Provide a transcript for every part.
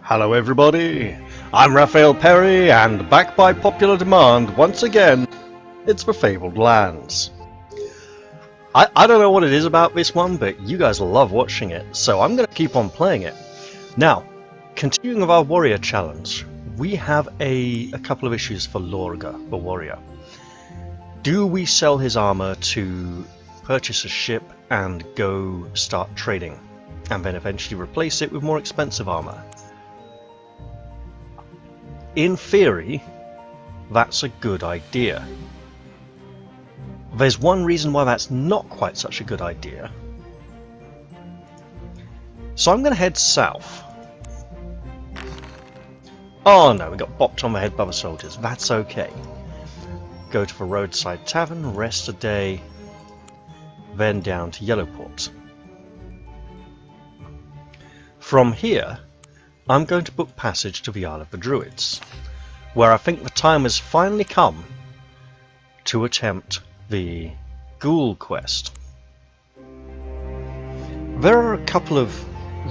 Hello everybody, I'm Raphael Perry, and back by popular demand, once again, it's the Fabled Lands. I don't know what it is about this one, but you guys love watching it, so I'm going to keep on playing it. Now, continuing with our warrior challenge, we have a couple of issues for Lorga, the warrior. Do we sell his armour to purchase a ship and go start trading, and then eventually replace it with more expensive armour? In theory, that's a good idea. There's one reason why that's not quite such a good idea. So I'm going to head south. Oh no, we got bopped on the head by the soldiers. That's okay. Go to the roadside tavern, rest a day, then down to Yellowport. From here, I'm going to book passage to the Isle of the Druids, where I think the time has finally come to attempt the Ghoul quest. There are a couple of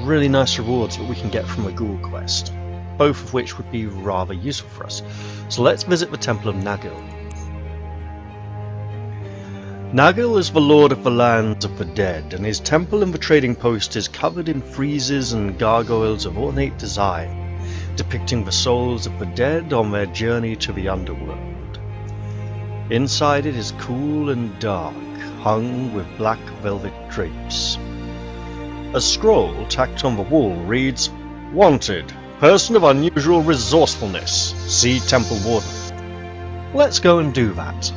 really nice rewards that we can get from the Ghoul quest, both of which would be rather useful for us. So let's visit the Temple of Nagil. Nagil is the Lord of the Lands of the Dead, and his temple in the trading post is covered in friezes and gargoyles of ornate design, depicting the souls of the dead on their journey to the underworld. Inside it is cool and dark, hung with black velvet drapes. A scroll tacked on the wall reads, "Wanted, person of unusual resourcefulness, see Temple Warden." Let's go and do that.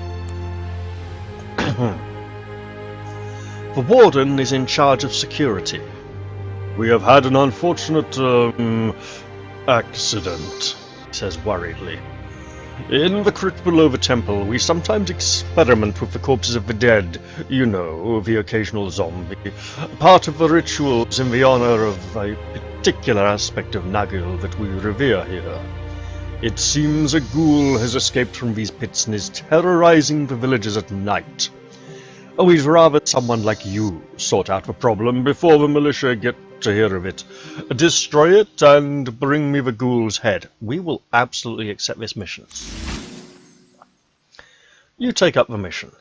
The Warden is in charge of security. "We have had an unfortunate accident," he says worriedly. "In the crypt below the temple, we sometimes experiment with the corpses of the dead, you know, the occasional zombie, part of the rituals in the honor of a particular aspect of Nagil that we revere here. It seems a ghoul has escaped from these pits and is terrorizing the villagers at night. We'd rather someone like you sort out the problem before the militia get to hear of it. Destroy it and bring me the ghoul's head." We will absolutely accept this mission. You take up the mission.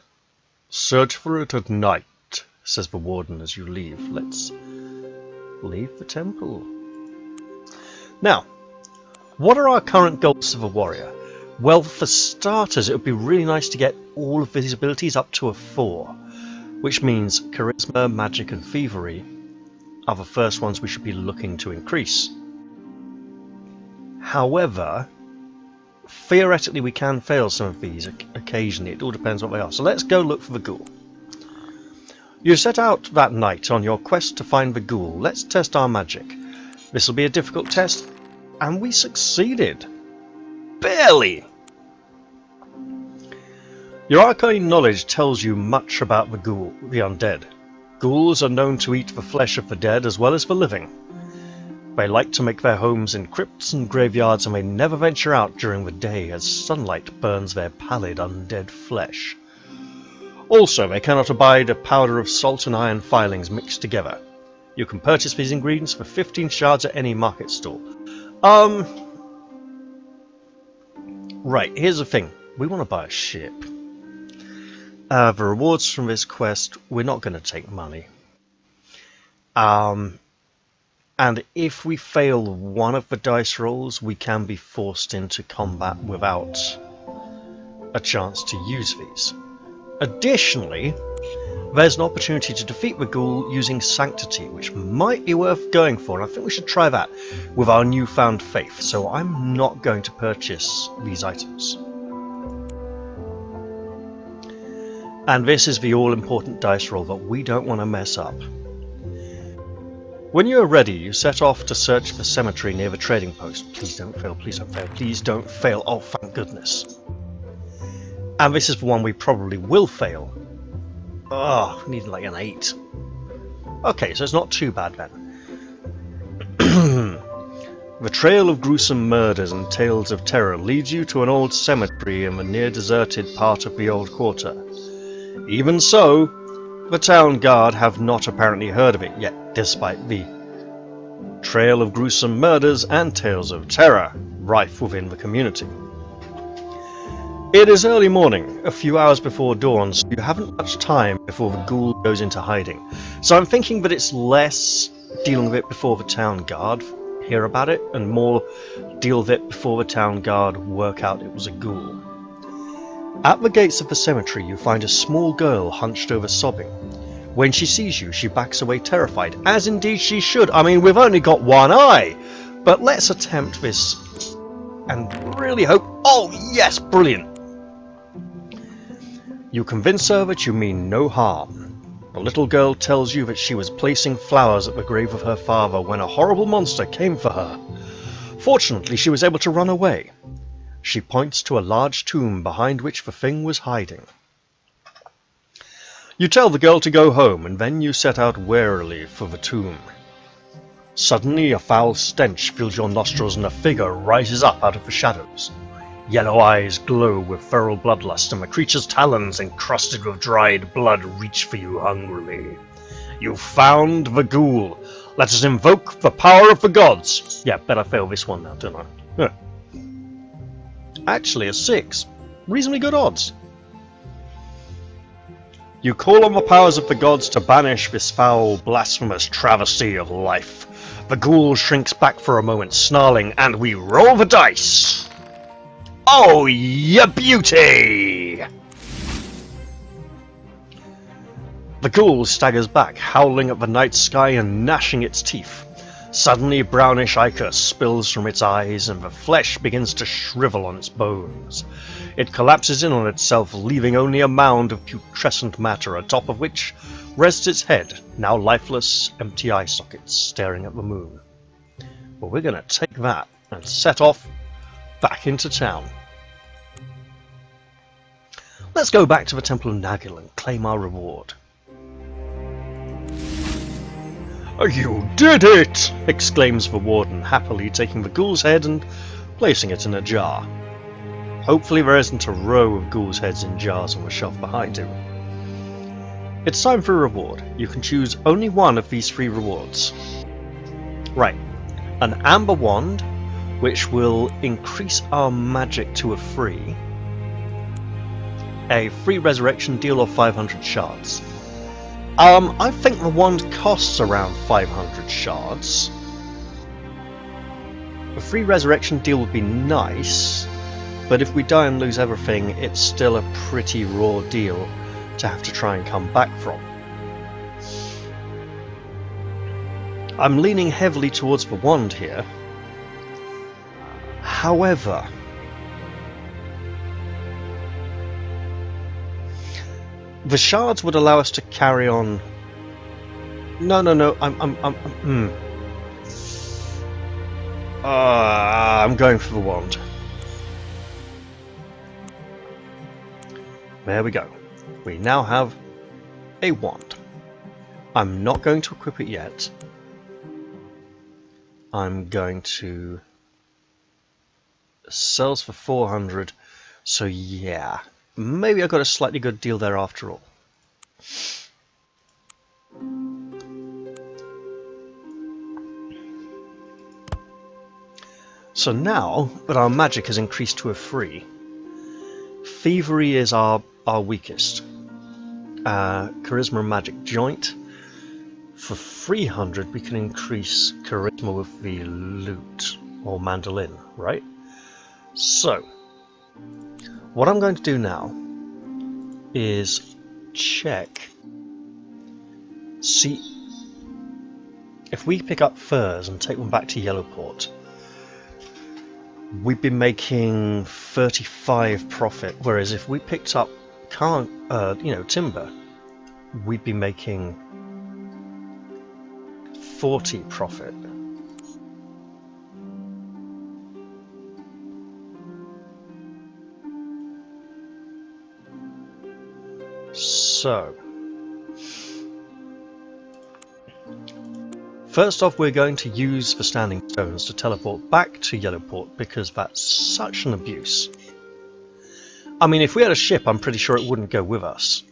"Search for it at night," says the Warden as you leave. Let's leave the temple. Now, what are our current goals of a warrior? Well, for starters, it would be really nice to get all of these abilities up to a 4, which means charisma, magic and thievery are the first ones we should be looking to increase. However, theoretically we can fail some of these occasionally. It all depends what they are. So let's go look for the ghoul. You set out that night on your quest to find the ghoul. Let's test our magic. This will be a difficult test, and we succeeded. Barely! Your arcane knowledge tells you much about the ghoul, the undead. Ghouls are known to eat the flesh of the dead as well as the living. They like to make their homes in crypts and graveyards, and they never venture out during the day as sunlight burns their pallid undead flesh. Also, they cannot abide a powder of salt and iron filings mixed together. You can purchase these ingredients for 15 shards at any market stall. Right, here's the thing. We want to buy a ship. The rewards from this quest, we're not going to take money. And if we fail one of the dice rolls, we can be forced into combat without a chance to use these. Additionally, there's an opportunity to defeat the ghoul using Sanctity, which might be worth going for, and I think we should try that with our newfound faith, so I'm not going to purchase these items. And this is the all-important dice roll that we don't want to mess up. When you are ready, you set off to search the cemetery near the trading post. Please don't fail, please don't fail, please don't fail. Oh, thank goodness. And this is the one we probably will fail. Oh, we need like an 8. Okay, so it's not too bad then. The trail of gruesome murders and tales of terror leads you to an old cemetery in the near-deserted part of the old quarter. Even so, the town guard have not apparently heard of it yet, despite the trail of gruesome murders and tales of terror rife within the community. It is early morning, a few hours before dawn, so you haven't much time before the ghoul goes into hiding. So I'm thinking that it's less dealing with it before the town guard hear about it, and more deal with it before the town guard work out it was a ghoul. At the gates of the cemetery you find a small girl hunched over sobbing. When she sees you, she backs away terrified, as indeed she should. I mean, we've only got one eye! But let's attempt this and really hope... Oh, yes! Brilliant! You convince her that you mean no harm. The little girl tells you that she was placing flowers at the grave of her father when a horrible monster came for her. Fortunately, she was able to run away. She points to a large tomb behind which the thing was hiding. You tell the girl to go home, and then you set out warily for the tomb. Suddenly a foul stench fills your nostrils and a figure rises up out of the shadows. Yellow eyes glow with feral bloodlust, and the creature's talons, encrusted with dried blood, reach for you hungrily. You've found the ghoul. Let us invoke the power of the gods. Yeah, better fail this one now, don't I? Huh. Actually, a 6. Reasonably good odds. You call on the powers of the gods to banish this foul, blasphemous travesty of life. The ghoul shrinks back for a moment, snarling, and we roll the dice. Oh, ya beauty! The ghoul staggers back, howling at the night sky and gnashing its teeth. Suddenly brownish ichor spills from its eyes and the flesh begins to shrivel on its bones. It collapses in on itself, leaving only a mound of putrescent matter atop of which rests its head, now lifeless, empty eye sockets staring at the moon. Well, we're going to take that and set off back into town. Let's go back to the Temple of Nagil and claim our reward. You did it! Exclaims the warden, happily taking the ghoul's head and placing it in a jar. Hopefully there isn't a row of ghouls' heads in jars on the shelf behind him. It's time for a reward. You can choose only one of these 3 rewards. Right. An amber wand, which will increase our magic to a 3. A free resurrection deal of 500 shards. I think the wand costs around 500 shards. A free resurrection deal would be nice, but if we die and lose everything, it's still a pretty raw deal to have to try and come back from. I'm leaning heavily towards the wand here. However, the shards would allow us to carry on. No. I'm going for the wand. There we go. We now have a wand. I'm not going to equip it yet. I'm going to sells for 400. So yeah. Maybe I got a slightly good deal there after all. So now that our magic has increased to a 3, thievery is our weakest. Charisma and magic joint. For 300 we can increase charisma with the lute or mandolin, right? So what I'm going to do now is check, see if we pick up furs and take them back to Yellowport. We'd be making 35 profit, whereas if we picked up timber, we'd be making 40 profit. So, first off, we're going to use the standing stones to teleport back to Yellowport because that's such an abuse. I mean, if we had a ship, I'm pretty sure it wouldn't go with us.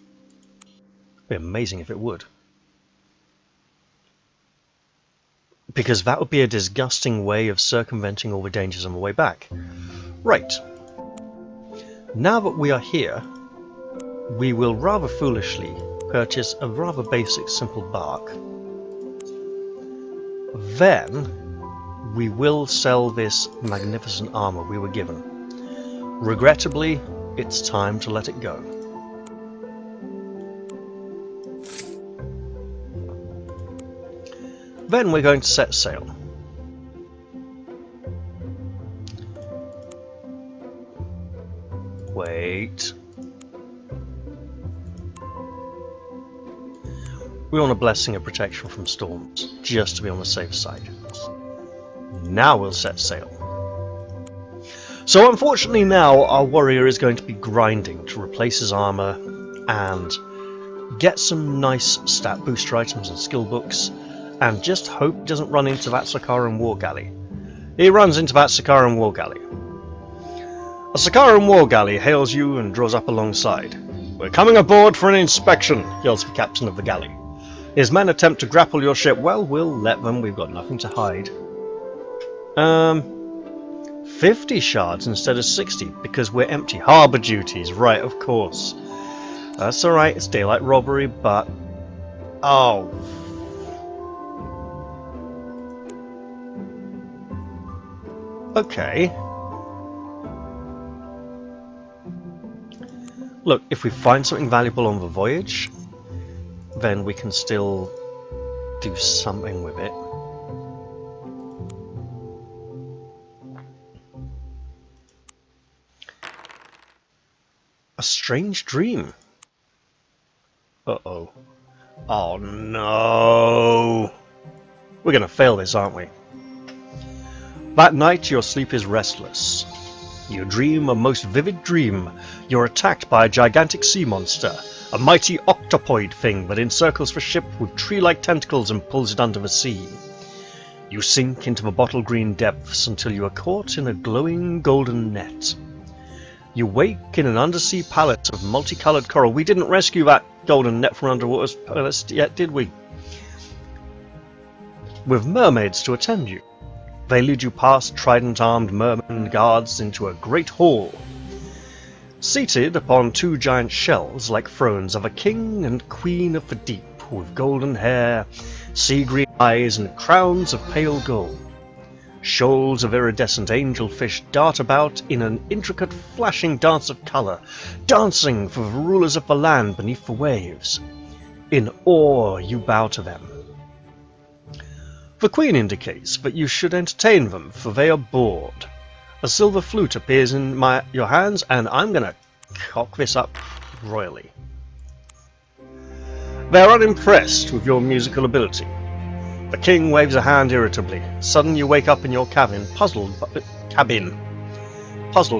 It'd be amazing if it would. because that would be a disgusting way of circumventing all the dangers on the way back. Right. Now that we are here, we will rather foolishly purchase a rather basic simple bark. Then we will sell this magnificent armour we were given. Regrettably, it's time to let it go. Then we're going to set sail. Wait. We want a blessing of protection from storms, just to be on the safe side. Now we'll set sail. So unfortunately now our warrior is going to be grinding to replace his armour and get some nice stat booster items and skill books, and just hope he doesn't run into that Sakaran war galley. He runs into that Sakaran war galley. A Sakaran war galley hails you and draws up alongside. "We're coming aboard for an inspection," yells the captain of the galley. His men attempt to grapple your ship. Well, we'll let them, we've got nothing to hide. 50 shards instead of 60, because we're empty. Harbour duties, right, of course. That's alright, it's daylight robbery, but... oh... okay. Look, if we find something valuable on the voyage, then we can still do something with it. A strange dream. Uh-oh. Oh no! We're gonna fail this, aren't we? That night your sleep is restless. You dream a most vivid dream. You're attacked by a gigantic sea monster, a mighty octopoid thing that encircles the ship with tree-like tentacles and pulls it under the sea. You sink into the bottle green depths until you are caught in a glowing golden net. You wake in an undersea palace of multicolored coral. We didn't rescue that golden net from underwater palace yet, did we? With mermaids to attend you. They lead you past trident-armed merman guards into a great hall. Seated upon two giant shells like thrones are a king and queen of the deep, with golden hair, sea-green eyes, and crowns of pale gold. Shoals of iridescent angelfish dart about in an intricate flashing dance of colour, dancing for the rulers of the land beneath the waves. In awe you bow to them. The Queen indicates that you should entertain them, for they are bored. A silver flute appears in your hands, and I'm going to cock this up royally. They're unimpressed with your musical ability. The King waves a hand irritably. Suddenly you wake up in your cabin, puzzled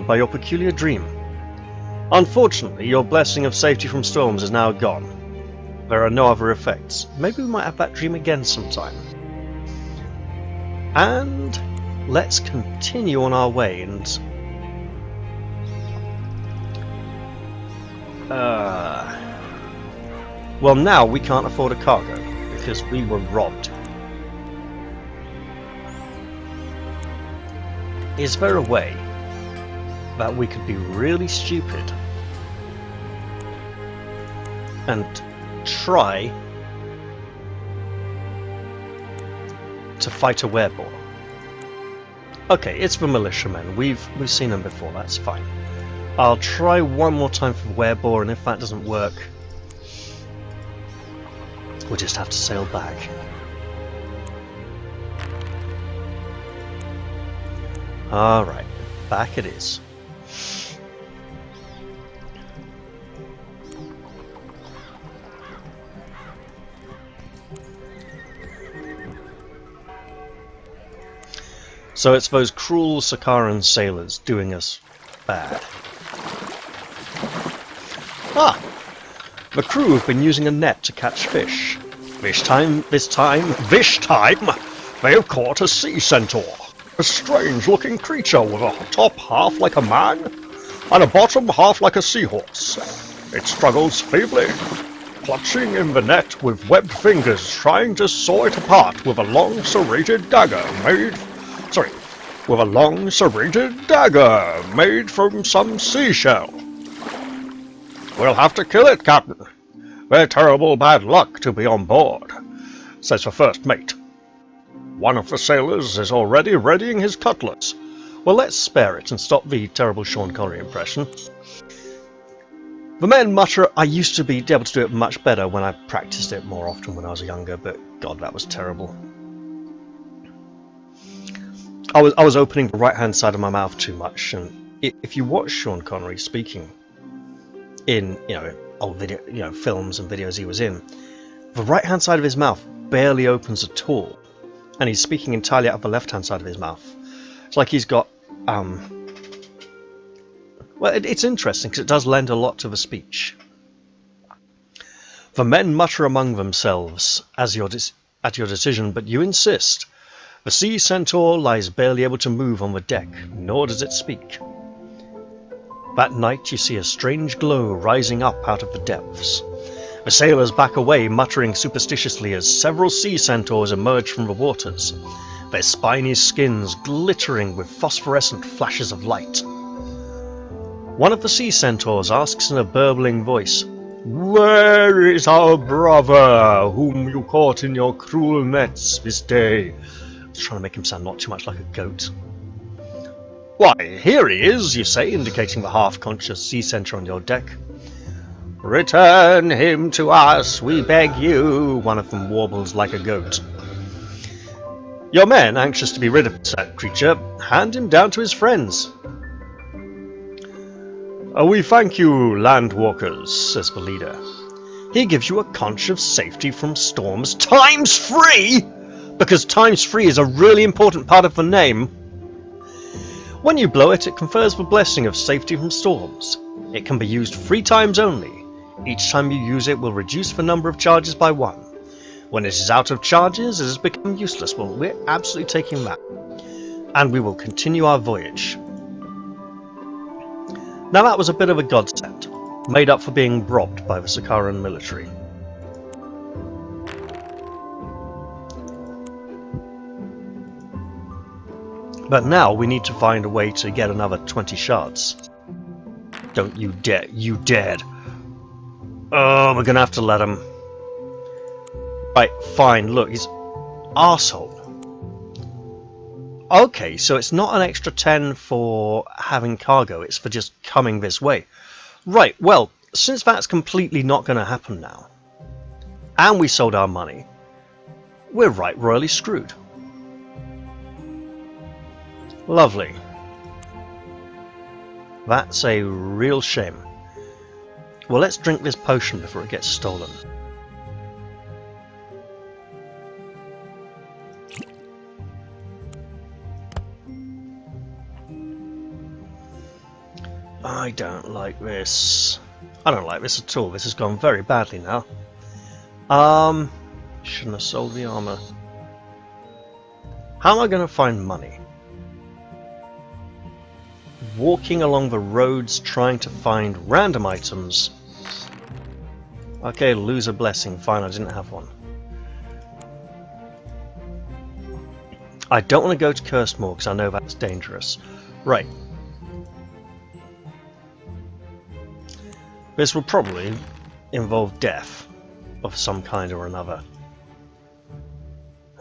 by your peculiar dream. Unfortunately, your blessing of safety from storms is now gone. There are no other effects. Maybe we might have that dream again sometime. And let's continue on our way and... well, now we can't afford a cargo because we were robbed. Is there a way that we could be really stupid and try to fight a werebore? Okay, it's the militiamen. We've seen them before. That's fine. I'll try one more time for the werebore, and if that doesn't work, we'll just have to sail back. Alright, back it is. So it's those cruel Sakaran sailors doing us bad. Ah! The crew have been using a net to catch fish. This time, they have caught a sea centaur. A strange-looking creature with a top half like a man, and a bottom half like a seahorse. It struggles feebly. clutching in the net with webbed fingers, trying to saw it apart with a long serrated dagger made from some seashell. We'll have to kill it, Captain. We're terrible bad luck to be on board, says the first mate. One of the sailors is already readying his cutlass. Well, let's spare it and stop the terrible Sean Connery impression. The men mutter. I used to be able to do it much better when I practiced it more often when I was younger, but God, that was terrible. I was opening the right-hand side of my mouth too much, and if you watch Sean Connery speaking in old video, films and videos he was in, the right-hand side of his mouth barely opens at all, and he's speaking entirely out of the left-hand side of his mouth. It's like he's got well, it's interesting because it does lend a lot to the speech. The men mutter among themselves at your decision, but you insist. The sea centaur lies barely able to move on the deck, nor does it speak. That night you see a strange glow rising up out of the depths. The sailors back away, muttering superstitiously as several sea centaurs emerge from the waters, their spiny skins glittering with phosphorescent flashes of light. One of the sea centaurs asks in a burbling voice, "Where is our brother, whom you caught in your cruel nets this day?" I was trying to make him sound not too much like a goat. "Why, here he is," you say, indicating the half-conscious sea centaur on your deck. "Return him to us, we beg you," one of them warbles like a goat. Your men, anxious to be rid of that creature, hand him down to his friends. "We thank you, landwalkers," says the leader. He gives you a conch of safety from storms ×3! Because ×3 is a really important part of the name. When you blow it, it confers the blessing of safety from storms. It can be used 3 times only. Each time you use it will reduce the number of charges by 1. When it is out of charges, it has become useless. Well, we're absolutely taking that. And we will continue our voyage. Now that was a bit of a godsend, made up for being robbed by the Sakaran military. But now we need to find a way to get another 20 shards. Don't you dare, you dared. Oh, we're gonna have to let him. Right, fine, look, he's arsehole. Okay, so it's not an extra 10 for having cargo, it's for just coming this way. Right, well, since that's completely not going to happen now, and we sold our money, we're right royally screwed. Lovely. That's a real shame. Well, let's drink this potion before it gets stolen. I don't like this. I don't like this at all. This has gone very badly now. Shouldn't have sold the armour. How am I going to find money? Walking along the roads trying to find random items. Okay, lose a blessing. Fine, I didn't have one. I don't want to go to Cursed Moor because I know that's dangerous. Right. This will probably involve death of some kind or another.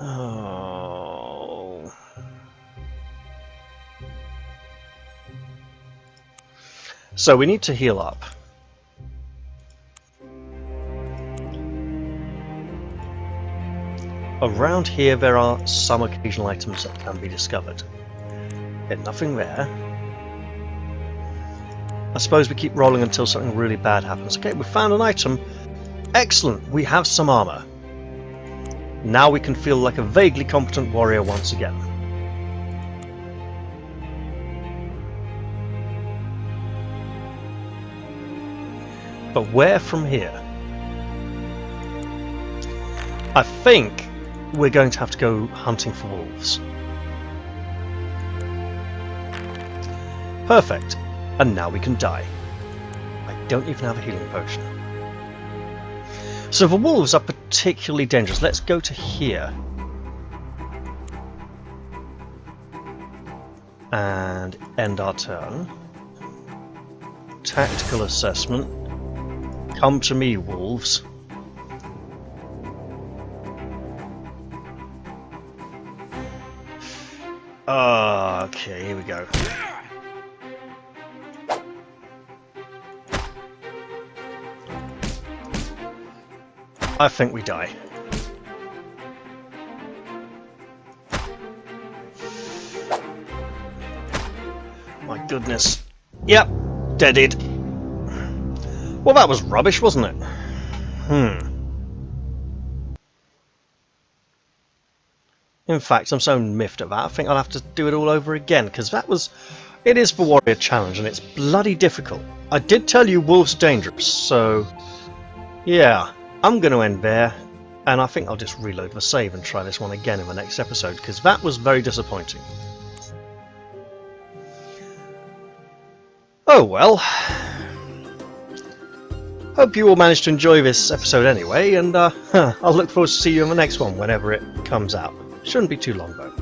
Oh. So we need to heal up. Around here there are some occasional items that can be discovered. Yet nothing there. I suppose we keep rolling until something really bad happens. Okay, we found an item. Excellent, we have some armour. Now we can feel like a vaguely competent warrior once again. But where from here? I think we're going to have to go hunting for wolves. Perfect. And now we can die. I don't even have a healing potion. So the wolves are particularly dangerous. Let's go to here. And end our turn. Tactical assessment. Come to me, wolves. Okay, here we go. I think we die. My goodness. Yep, deaded. Well, that was rubbish, wasn't it? In fact, I'm so miffed at that, I think I'll have to do it all over again, because that was... It is the warrior challenge, and it's bloody difficult. I did tell you wolves are dangerous, so... Yeah, I'm going to end there, and I think I'll just reload the save and try this one again in the next episode, because that was very disappointing. Oh well. Hope you all managed to enjoy this episode anyway, and I'll look forward to see you in the next one whenever it comes out. Shouldn't be too long though.